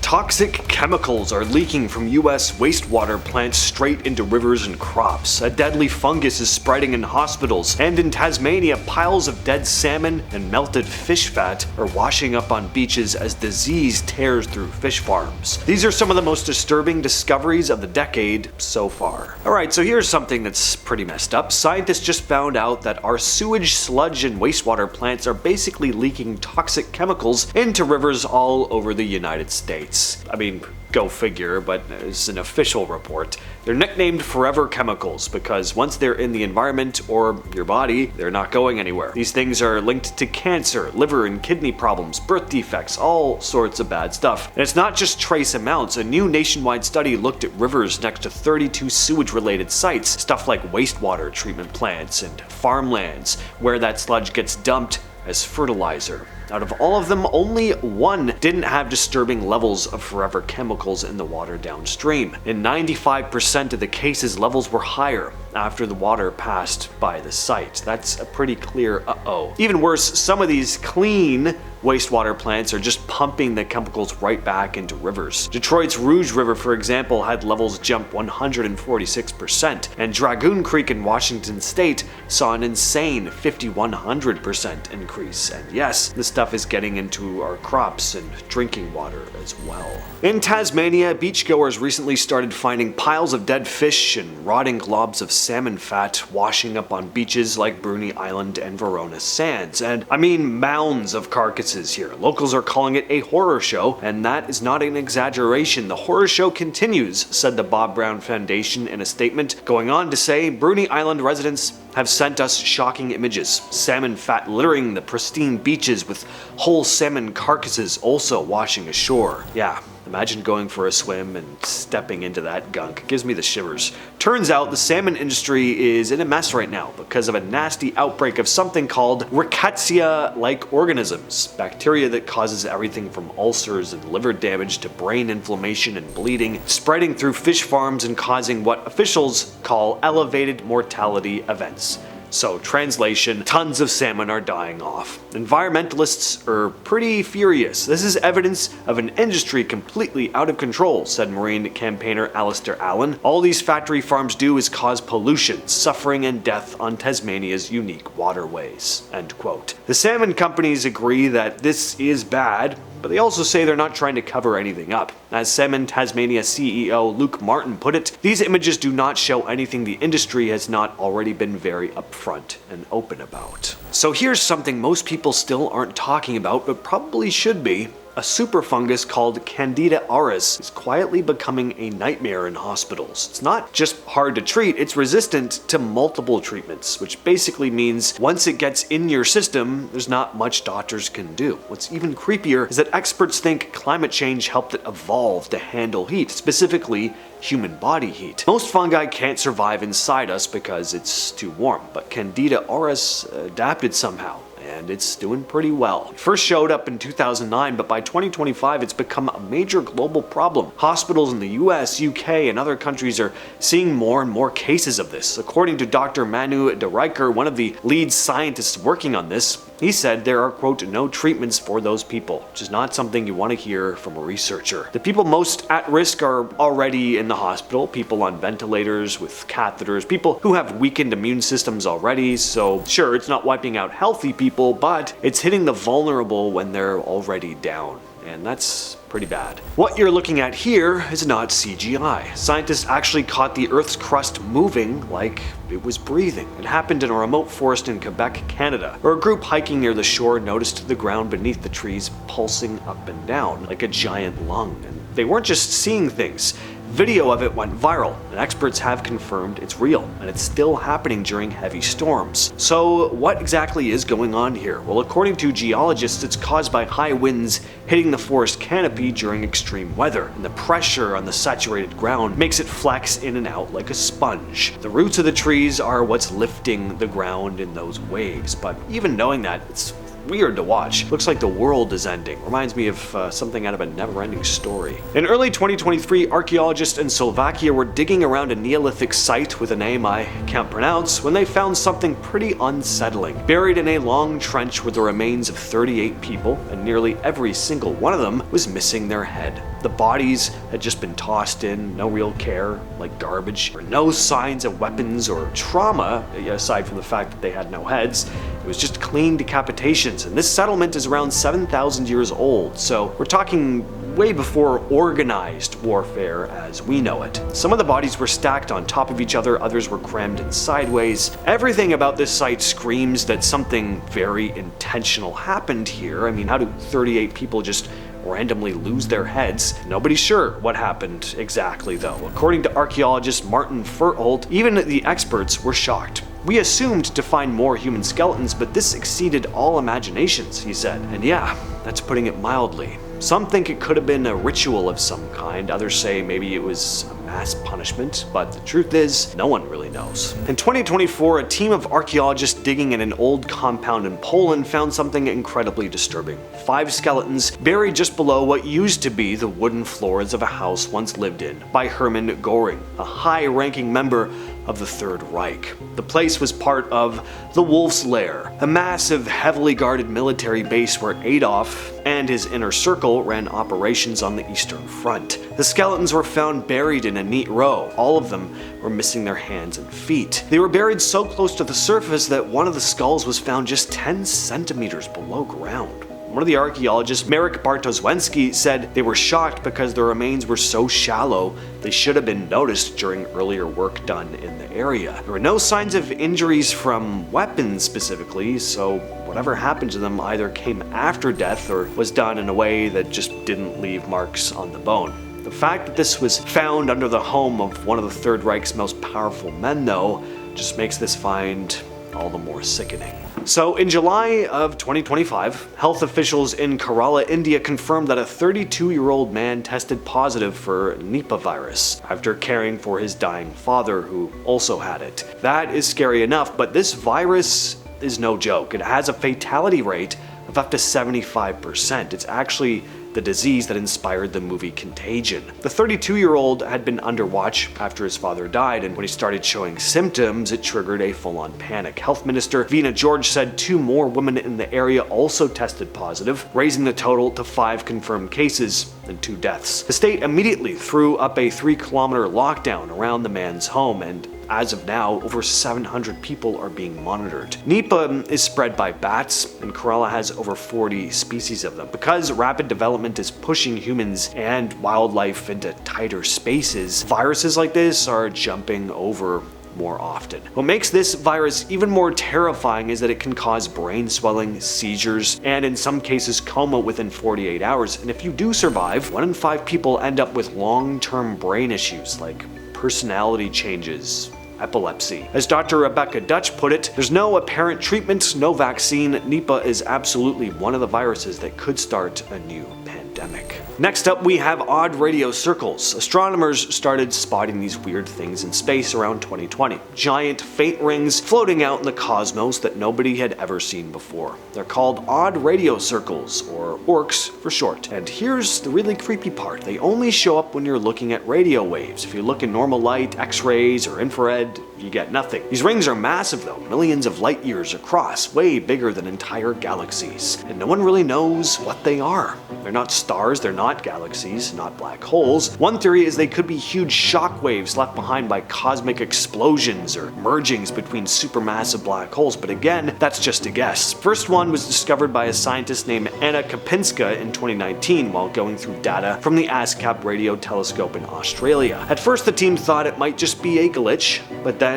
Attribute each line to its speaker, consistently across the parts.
Speaker 1: Toxic chemicals are leaking from US wastewater plants straight into rivers and crops. A deadly fungus is spreading in hospitals, and in Tasmania, piles of dead salmon and melted fish fat are washing up on beaches as disease tears through fish farms. These are some of the most disturbing discoveries of the decade so far. Alright, so here's something that's pretty messed up. Scientists just found out that our sewage, sludge, and wastewater plants are basically leaking toxic chemicals into rivers all over the United States. I mean, go figure, but it's an official report. They're nicknamed forever chemicals because once they're in the environment or your body, they're not going anywhere. These things are linked to cancer, liver and kidney problems, birth defects, all sorts of bad stuff. And it's not just trace amounts. A new nationwide study looked at rivers next to 32 sewage-related sites, stuff like wastewater treatment plants and farmlands, where that sludge gets dumped as fertilizer. Out of all of them, only one didn't have disturbing levels of forever chemicals in the water downstream. In 95% of the cases, levels were higher after the water passed by the site. That's a pretty clear uh-oh. Even worse, some of these clean wastewater plants are just pumping the chemicals right back into rivers. Detroit's Rouge River, for example, had levels jump 146%, and Dragoon Creek in Washington State saw an insane 5,100% increase. And yes, this stuff is getting into our crops and drinking water as well. In Tasmania, beachgoers recently started finding piles of dead fish and rotting globs of salmon fat washing up on beaches like Bruny Island and Verona Sands. And I mean mounds of carcasses here. Locals are calling it a horror show, and that is not an exaggeration. The horror show continues, said the Bob Brown Foundation in a statement, going on to say Bruny Island residents have sent us shocking images. Salmon fat littering the pristine beaches with whole salmon carcasses also washing ashore. Yeah. Imagine going for a swim and stepping into that gunk. Gives me the shivers. Turns out the salmon industry is in a mess right now because of a nasty outbreak of something called rickettsia-like organisms, bacteria that causes everything from ulcers and liver damage to brain inflammation and bleeding, spreading through fish farms and causing what officials call elevated mortality events. So, translation, tons of salmon are dying off. Environmentalists are pretty furious. This is evidence of an industry completely out of control, said marine campaigner Alistair Allen. All these factory farms do is cause pollution, suffering, and death on Tasmania's unique waterways. End quote. The salmon companies agree that this is bad, but they also say they're not trying to cover anything up. As Salmon Tasmania CEO Luke Martin put it, these images do not show anything the industry has not already been very upfront and open about. So here's something most people still aren't talking about, but probably should be. A super fungus called Candida auris is quietly becoming a nightmare in hospitals. It's not just hard to treat, it's resistant to multiple treatments, which basically means once it gets in your system, there's not much doctors can do. What's even creepier is that experts think climate change helped it evolve to handle heat, specifically human body heat. Most fungi can't survive inside us because it's too warm, but Candida auris adapted somehow. And it's doing pretty well. It first showed up in 2009, but by 2025 it's become a major global problem. Hospitals in the US, UK, and other countries are seeing more and more cases of this. According to Dr. Manu de Rijker, one of the lead scientists working on this, he said there are, quote, no treatments for those people, which is not something you want to hear from a researcher. The people most at risk are already in the hospital, people on ventilators with catheters, people who have weakened immune systems already, so sure, it's not wiping out healthy people, but it's hitting the vulnerable when they're already down. And that's pretty bad. What you're looking at here is not CGI. Scientists actually caught the Earth's crust moving like it was breathing. It happened in a remote forest in Quebec, Canada, where a group hiking near the shore noticed the ground beneath the trees pulsing up and down like a giant lung. And they weren't just seeing things. Video of it went viral, and experts have confirmed it's real, and it's still happening during heavy storms. So what exactly is going on here? Well, according to geologists, it's caused by high winds hitting the forest canopy during extreme weather, and the pressure on the saturated ground makes it flex in and out like a sponge. The roots of the trees are what's lifting the ground in those waves, but even knowing that, it's weird to watch. Looks like the world is ending. Reminds me of something out of a never-ending story. In early 2023, archaeologists in Slovakia were digging around a Neolithic site with a name I can't pronounce when they found something pretty unsettling. Buried in a long trench were the remains of 38 people, and nearly every single one of them was missing their head. The bodies had just been tossed in, no real care, like garbage. There were no signs of weapons or trauma, aside from the fact that they had no heads. It was just clean decapitations, and this settlement is around 7,000 years old, so we're talking way before organized warfare as we know it. Some of the bodies were stacked on top of each other, others were crammed in sideways. Everything about this site screams that something very intentional happened here. I mean, how do 38 people just randomly lose their heads? Nobody's sure what happened exactly though. According to archaeologist Martin Furtholt, even the experts were shocked. "We assumed to find more human skeletons, but this exceeded all imaginations," he said. And yeah, that's putting it mildly. Some think it could have been a ritual of some kind, others say maybe it was a mass punishment, but the truth is, no one really knows. In 2024, a team of archaeologists digging in an old compound in Poland found something incredibly disturbing. 5 skeletons buried just below what used to be the wooden floors of a house once lived in by Hermann Göring, a high-ranking member of the Third Reich. The place was part of the Wolf's Lair, a massive, heavily guarded military base where Adolf and his inner circle ran operations on the Eastern Front. The skeletons were found buried in a neat row. All of them were missing their hands and feet. They were buried so close to the surface that one of the skulls was found just 10 centimeters below ground. One of the archaeologists, Marek Bartosłęcki, said they were shocked because the remains were so shallow they should have been noticed during earlier work done in the area. There were no signs of injuries from weapons specifically, so whatever happened to them either came after death or was done in a way that just didn't leave marks on the bone. The fact that this was found under the home of one of the Third Reich's most powerful men, though, just makes this find all the more sickening. So in July of 2025, health officials in Kerala, India confirmed that a 32-year-old man tested positive for Nipah virus after caring for his dying father who also had it. That is scary enough, but this virus is no joke. It has a fatality rate of up to 75%. It's actually the disease that inspired the movie Contagion. The 32-year-old had been under watch after his father died, and when he started showing symptoms, it triggered a full-on panic. Health Minister Veena George said 2 more women in the area also tested positive, raising the total to 5 confirmed cases and 2 deaths. The state immediately threw up a 3-kilometer lockdown around the man's home, and as of now, over 700 people are being monitored. Nipah is spread by bats, and Kerala has over 40 species of them. Because rapid development is pushing humans and wildlife into tighter spaces, viruses like this are jumping over more often. What makes this virus even more terrifying is that it can cause brain swelling, seizures, and in some cases coma within 48 hours. And if you do survive, 1 in 5 people end up with long-term brain issues like personality changes, epilepsy. As Dr. Rebecca Dutch put it, there's no apparent treatment, no vaccine. Nipah is absolutely one of the viruses that could start a new pandemic. Next up, we have odd radio circles. Astronomers started spotting these weird things in space around 2020. Giant, faint rings floating out in the cosmos that nobody had ever seen before. They're called odd radio circles, or ORCs for short. And here's the really creepy part. They only show up when you're looking at radio waves. If you look in normal light, X-rays, or infrared, you get nothing. These rings are massive though, millions of light years across, way bigger than entire galaxies. And no one really knows what they are. They're not stars, they're not galaxies, not black holes. One theory is they could be huge shock waves left behind by cosmic explosions or mergings between supermassive black holes, but again, that's just a guess. First one was discovered by a scientist named Anna Kapinska in 2019 while going through data from the ASCAP radio telescope in Australia. At first the team thought it might just be a glitch, but then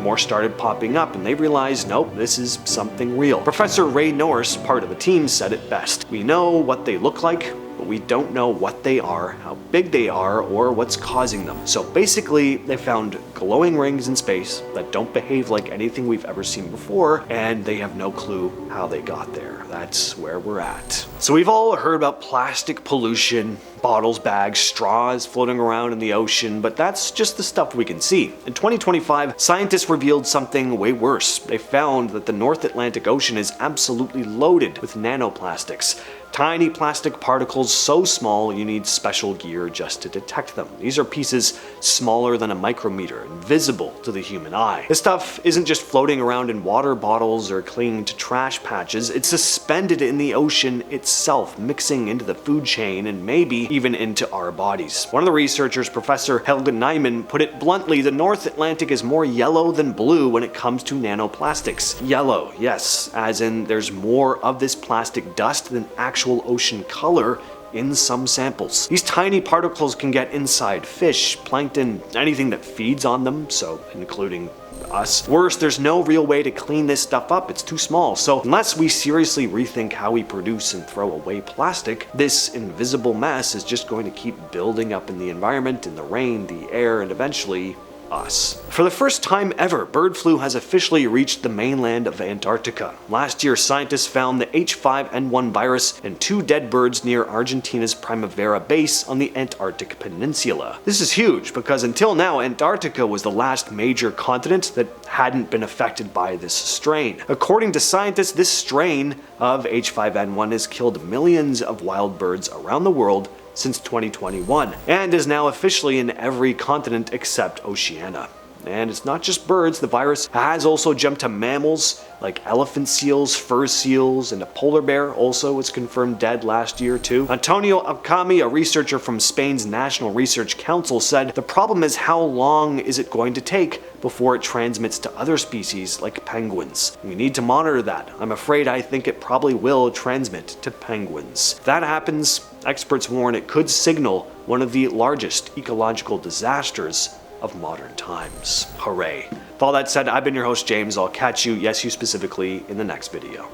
Speaker 1: more started popping up and they realized, nope, this is something real. Professor Ray Norris, part of the team, said it best. "We know what they look like, but we don't know what they are, how big they are, or what's causing them. So basically, they found glowing rings in space that don't behave like anything we've ever seen before, and they have no clue how they got there. That's where we're at. So we've all heard about plastic pollution, bottles, bags, straws floating around in the ocean, but that's just the stuff we can see. In 2025, scientists revealed something way worse. They found that the North Atlantic Ocean is absolutely loaded with nanoplastics. Tiny plastic particles so small you need special gear just to detect them. These are pieces smaller than a micrometer, invisible to the human eye. This stuff isn't just floating around in water bottles or clinging to trash patches, it's suspended in the ocean itself, mixing into the food chain and maybe even into our bodies. One of the researchers, Professor Helge Nyman, put it bluntly: the North Atlantic is more yellow than blue when it comes to nanoplastics. Yellow, yes, as in there's more of this plastic dust than actual ocean color in some samples. These tiny particles can get inside fish, plankton, anything that feeds on them, so including us. Worse, there's no real way to clean this stuff up, it's too small. So unless we seriously rethink how we produce and throw away plastic, this invisible mess is just going to keep building up in the environment, in the rain, the air, and eventually us. For the first time ever, bird flu has officially reached the mainland of Antarctica. Last year, scientists found the H5N1 virus in 2 dead birds near Argentina's Primavera base on the Antarctic Peninsula. This is huge because until now, Antarctica was the last major continent that hadn't been affected by this strain. According to scientists, this strain of H5N1 has killed millions of wild birds around the world since 2021, and is now officially in every continent except Oceania. And it's not just birds, the virus has also jumped to mammals like elephant seals, fur seals, and a polar bear also was confirmed dead last year too. Antonio Alcami, a researcher from Spain's National Research Council, said the problem is how long is it going to take before it transmits to other species like penguins. We need to monitor that. I think it probably will transmit to penguins. If that happens, experts warn it could signal one of the largest ecological disasters of modern times. Hooray. With all that said, I've been your host, James. I'll catch you, yes you specifically, in the next video.